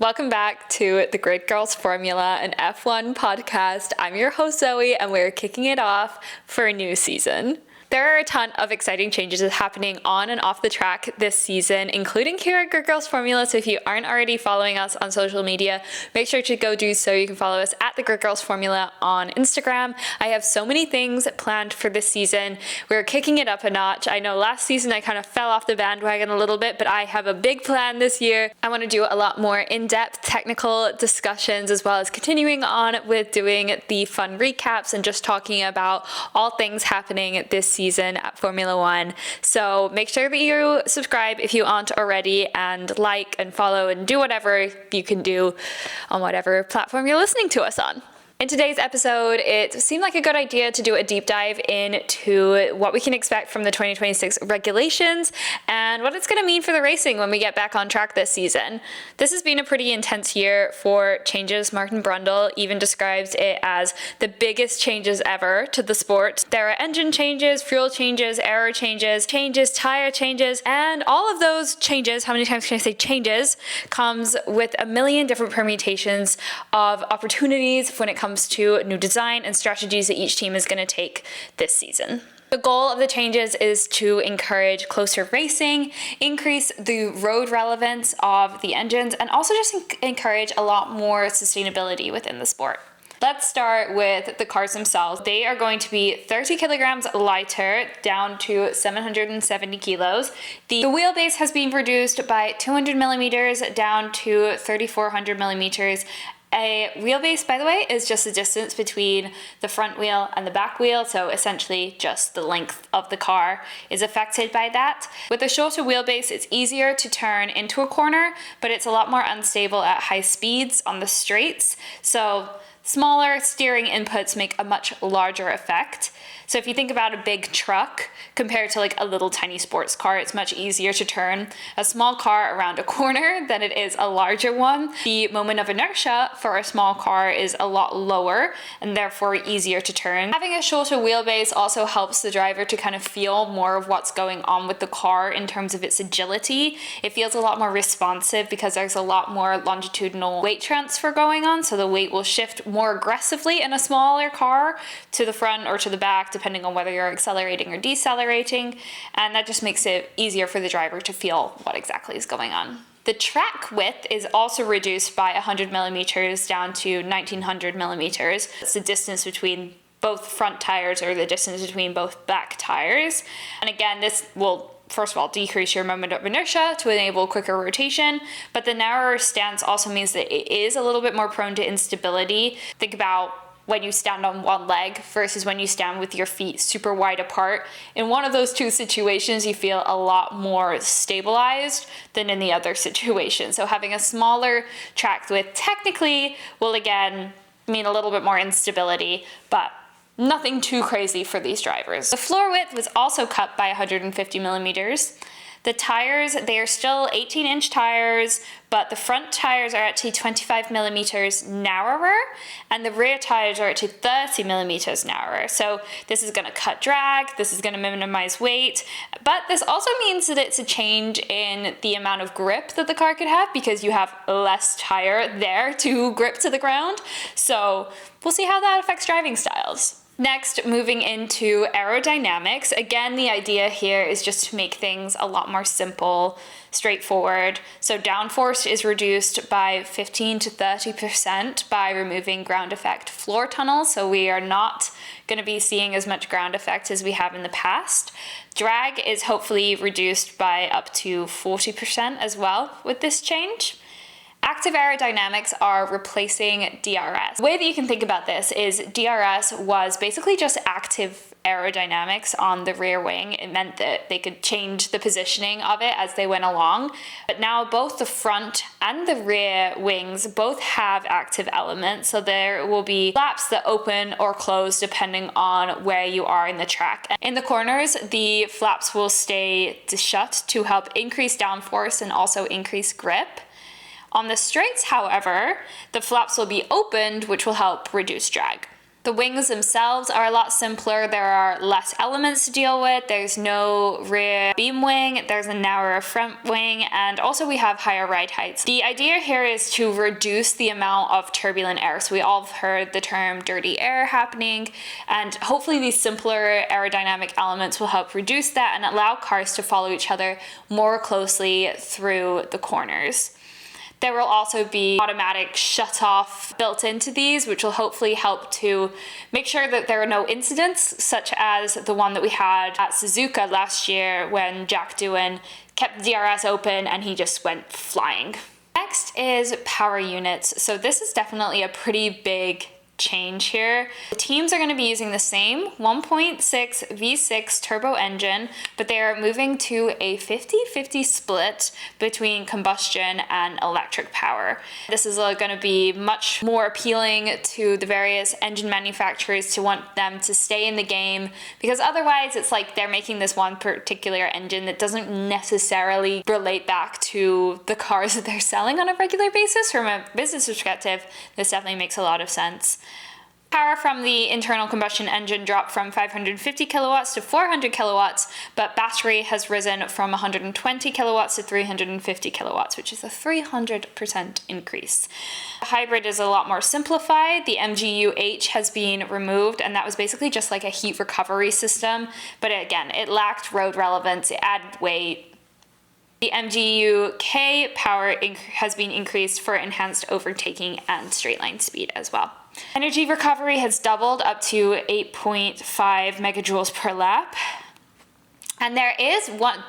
Welcome back to the Great Girls Formula, an F1 podcast. I'm your host Zoe, and we're kicking it off for a new season. There are a ton of exciting changes happening on and off the track this season, including here at Great Girls Formula. So if you aren't already following us on social media, make sure to go do so. You can follow us at the Great Girls Formula on Instagram. I have so many things planned for this season. We're kicking it up a notch. I know last season I kind of fell off the bandwagon a little bit, but I have a big plan this year. I want to do a lot more in-depth technical discussions, as well as continuing on with doing the fun recaps and just talking about all things happening this season at Formula One. So make sure that you subscribe if you aren't already, and like and follow and do whatever you can do on whatever platform you're listening to us on. In today's episode, it seemed like a good idea to do a deep dive into what we can expect from the 2026 regulations and what it's going to mean for the racing when we get back on track this season. This has been a pretty intense year for changes. Martin Brundle even describes it as the biggest changes ever to the sport. There are engine changes, fuel changes, aero changes, tire changes, and all of those changes, how many times can I say changes, comes with a million different permutations of opportunities when it comes to new design and strategies that each team is going to take this season. The goal of the changes is to encourage closer racing, increase the road relevance of the engines, and also just encourage a lot more sustainability within the sport. Let's start with the cars themselves. They are going to be 30 kilograms lighter, down to 770 kilos. The wheelbase has been reduced by 200 millimeters down to 3,400 millimeters. A wheelbase, by the way, is just the distance between the front wheel and the back wheel, so essentially just the length of the car is affected by that. With a shorter wheelbase, it's easier to turn into a corner, but it's a lot more unstable at high speeds on the straights, so smaller steering inputs make a much larger effect. So if you think about a big truck compared to like a little tiny sports car, it's much easier to turn a small car around a corner than it is a larger one. The moment of inertia for a small car is a lot lower and therefore easier to turn. Having a shorter wheelbase also helps the driver to kind of feel more of what's going on with the car in terms of its agility. It feels a lot more responsive because there's a lot more longitudinal weight transfer going on, so the weight will shift more aggressively in a smaller car to the front or to the back, depending on whether you're accelerating or decelerating, and that just makes it easier for the driver to feel what exactly is going on. The track width is also reduced by 100 millimeters down to 1900 millimeters. It's the distance between both front tires, or the distance between both back tires. And again, this will first of all decrease your moment of inertia to enable quicker rotation, but the narrower stance also means that it is a little bit more prone to instability. Think about when you stand on one leg versus when you stand with your feet super wide apart. In one of those two situations, you feel a lot more stabilized than in the other situation. So having a smaller track width technically will again mean a little bit more instability, but nothing too crazy for these drivers. The floor width was also cut by 150 millimeters. The tires, they are still 18-inch tires, but the front tires are actually 25 millimeters narrower, and the rear tires are actually 30 millimeters narrower. So this is going to cut drag, this is going to minimize weight, but this also means that it's a change in the amount of grip that the car could have, because you have less tire there to grip to the ground. So we'll see how that affects driving styles. Next, moving into aerodynamics. Again, the idea here is just to make things a lot more simple, straightforward. So downforce is reduced by 15 to 30% by removing ground effect floor tunnels. So we are not going to be seeing as much ground effect as we have in the past. Drag is hopefully reduced by up to 40% as well with this change. Active aerodynamics are replacing DRS. The way that you can think about this is DRS was basically just active aerodynamics on the rear wing. It meant that they could change the positioning of it as they went along. But now both the front and the rear wings both have active elements. So there will be flaps that open or close depending on where you are in the track. In the corners, the flaps will stay shut to help increase downforce and also increase grip. On the straights, however, the flaps will be opened, which will help reduce drag. The wings themselves are a lot simpler. There are less elements to deal with. There's no rear beam wing. There's a narrower front wing. And also we have higher ride heights. The idea here is to reduce the amount of turbulent air. So we all have heard the term dirty air happening. And hopefully these simpler aerodynamic elements will help reduce that and allow cars to follow each other more closely through the corners. There will also be automatic shut-off built into these, which will hopefully help to make sure that there are no incidents, such as the one that we had at Suzuka last year when Jack Doohan kept the DRS open and he just went flying. Next is power units. So this is definitely a pretty big change here. The teams are going to be using the same 1.6 V6 turbo engine, but they are moving to a 50-50 split between combustion and electric power. This is going to be much more appealing to the various engine manufacturers to want them to stay in the game, because otherwise it's like they're making this one particular engine that doesn't necessarily relate back to the cars that they're selling on a regular basis. From a business perspective, this definitely makes a lot of sense. Power from the internal combustion engine dropped from 550 kilowatts to 400 kilowatts, but battery has risen from 120 kilowatts to 350 kilowatts, which is a 300% increase. The hybrid is a lot more simplified. The MGU-H has been removed, and that was basically just like a heat recovery system, but again, it lacked road relevance, it added weight. The MGU-K power has been increased for enhanced overtaking and straight line speed as well. Energy recovery has doubled up to 8.5 megajoules per lap. And there is one,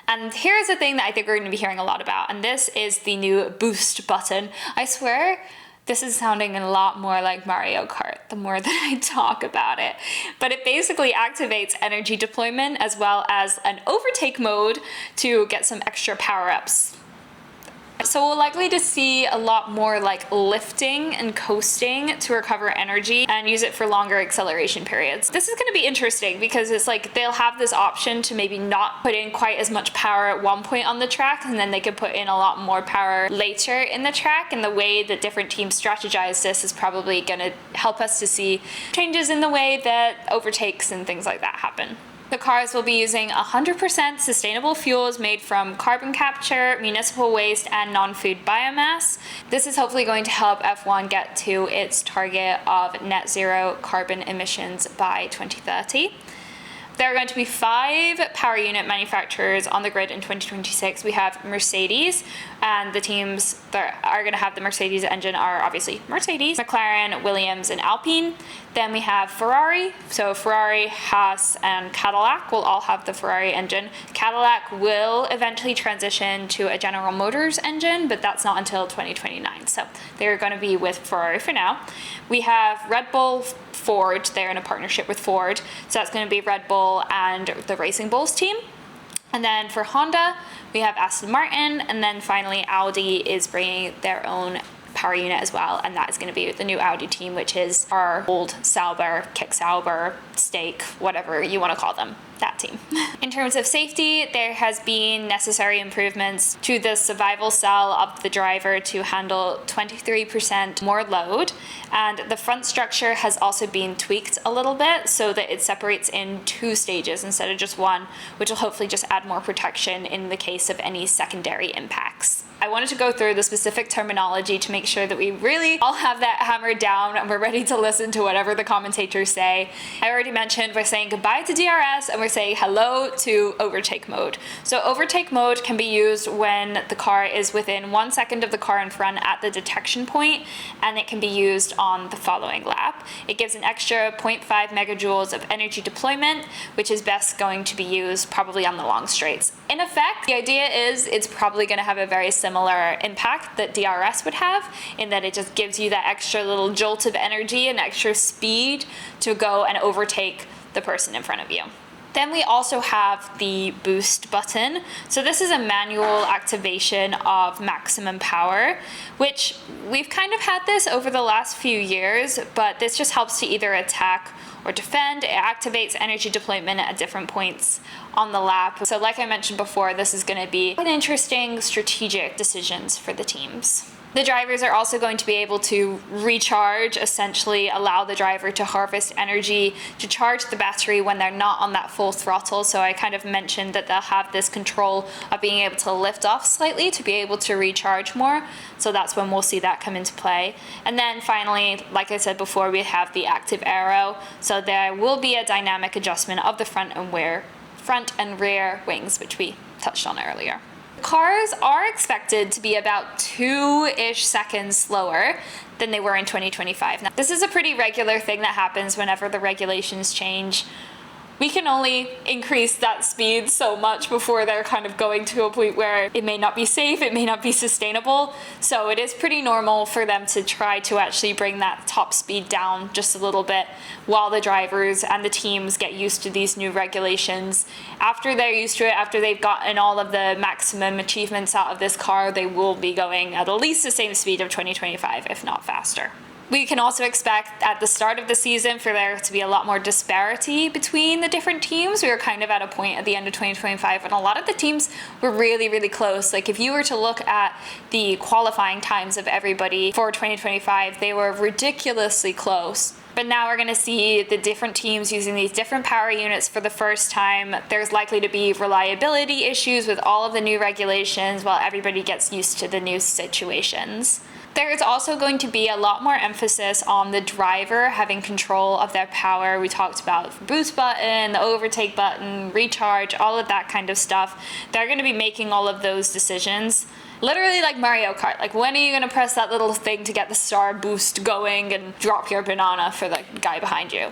and here's the thing that I think we're going to be hearing a lot about, and this is the new boost button. I swear, this is sounding a lot more like Mario Kart the more that I talk about it. But it basically activates energy deployment as well as an overtake mode to get some extra power-ups. So we're likely to see a lot more like lifting and coasting to recover energy and use it for longer acceleration periods. This is going to be interesting because it's like they'll have this option to maybe not put in quite as much power at one point on the track, and then they could put in a lot more power later in the track, and the way that different teams strategize this is probably going to help us to see changes in the way that overtakes and things like that happen. The cars will be using 100% sustainable fuels made from carbon capture, municipal waste, and non-food biomass. This is hopefully going to help F1 get to its target of net zero carbon emissions by 2030. There are going to be 5 power unit manufacturers on the grid in 2026. We have Mercedes, and the teams that are going to have the Mercedes engine are obviously Mercedes, McLaren, Williams, and Alpine. Then we have Ferrari. So Ferrari, Haas, and Cadillac will all have the Ferrari engine. Cadillac will eventually transition to a General Motors engine, but that's not until 2029. So they're going to be with Ferrari for now. We have Red Bull, Ford. They're in a partnership with Ford. So that's going to be Red Bull and the Racing Bulls team. And then for Honda, we have Aston Martin. And then finally, Audi is bringing their own power unit as well, and that is going to be the new Audi team, which is our old Sauber, Kick Sauber, Stake, whatever you want to call them, that team. In terms of safety, there has been necessary improvements to the survival cell of the driver to handle 23% more load, and the front structure has also been tweaked a little bit so that it separates in 2 stages instead of just 1, which will hopefully just add more protection in the case of any secondary impacts. I wanted to go through the specific terminology to make sure that we really all have that hammered down and we're ready to listen to whatever the commentators say. I already mentioned we're saying goodbye to DRS and we're saying hello to overtake mode. So overtake mode can be used when the car is within 1 second of the car in front at the detection point, and it can be used on the following lap. It gives an extra 0.5 megajoules of energy deployment, which is best going to be used probably on the long straights. In effect, the idea is it's probably going to have a very similar impact that DRS would have, in that it just gives you that extra little jolt of energy and extra speed to go and overtake the person in front of you. Then we also have the boost button. So this is a manual activation of maximum power, which we've kind of had this over the last few years, but this just helps to either attack or defend. It activates energy deployment at different points on the lap. So like I mentioned before, this is going to be an interesting strategic decisions for the teams. The drivers are also going to be able to recharge, essentially allow the driver to harvest energy to charge the battery when they're not on that full throttle. So I kind of mentioned that they'll have this control of being able to lift off slightly to be able to recharge more. So that's when we'll see that come into play. And then finally, like I said before, we have the active aero. So there will be a dynamic adjustment of the front and rear wings, which we touched on earlier. Cars are expected to be about 2-ish seconds slower than they were in 2025. Now, this is a pretty regular thing that happens whenever the regulations change. We can only increase that speed so much before they're kind of going to a point where it may not be safe, it may not be sustainable. So it is pretty normal for them to try to actually bring that top speed down just a little bit while the drivers and the teams get used to these new regulations. After they're used to it, after they've gotten all of the maximum achievements out of this car, they will be going at least the same speed of 2025, if not faster. We can also expect at the start of the season for there to be a lot more disparity between the different teams. We were kind of at a point at the end of 2025 and a lot of the teams were really, really close. Like if you were to look at the qualifying times of everybody for 2025, they were ridiculously close. But now we're going to see the different teams using these different power units for the first time. There's likely to be reliability issues with all of the new regulations while everybody gets used to the new situations. There is also going to be a lot more emphasis on the driver having control of their power. We talked about the boost button, the overtake button, recharge, all of that kind of stuff. They're going to be making all of those decisions. Literally like Mario Kart. Like when are you going to press that little thing to get the star boost going and drop your banana for the guy behind you?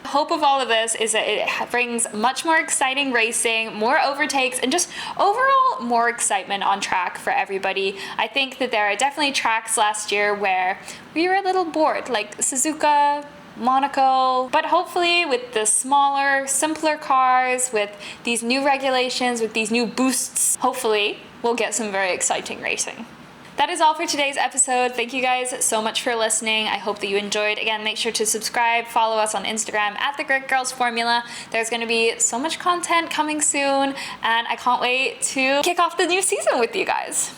The hope of all of this is that it brings much more exciting racing, more overtakes, and just overall more excitement on track for everybody. I think that there are definitely tracks last year where we were a little bored, like Suzuka, Monaco, but hopefully with the smaller, simpler cars, with these new regulations, with these new boosts, hopefully we'll get some very exciting racing. That is all for today's episode. Thank you guys so much for listening. I hope that you enjoyed. Again, make sure to subscribe, follow us on Instagram at The Great Girls Formula. There's going to be so much content coming soon, and I can't wait to kick off the new season with you guys.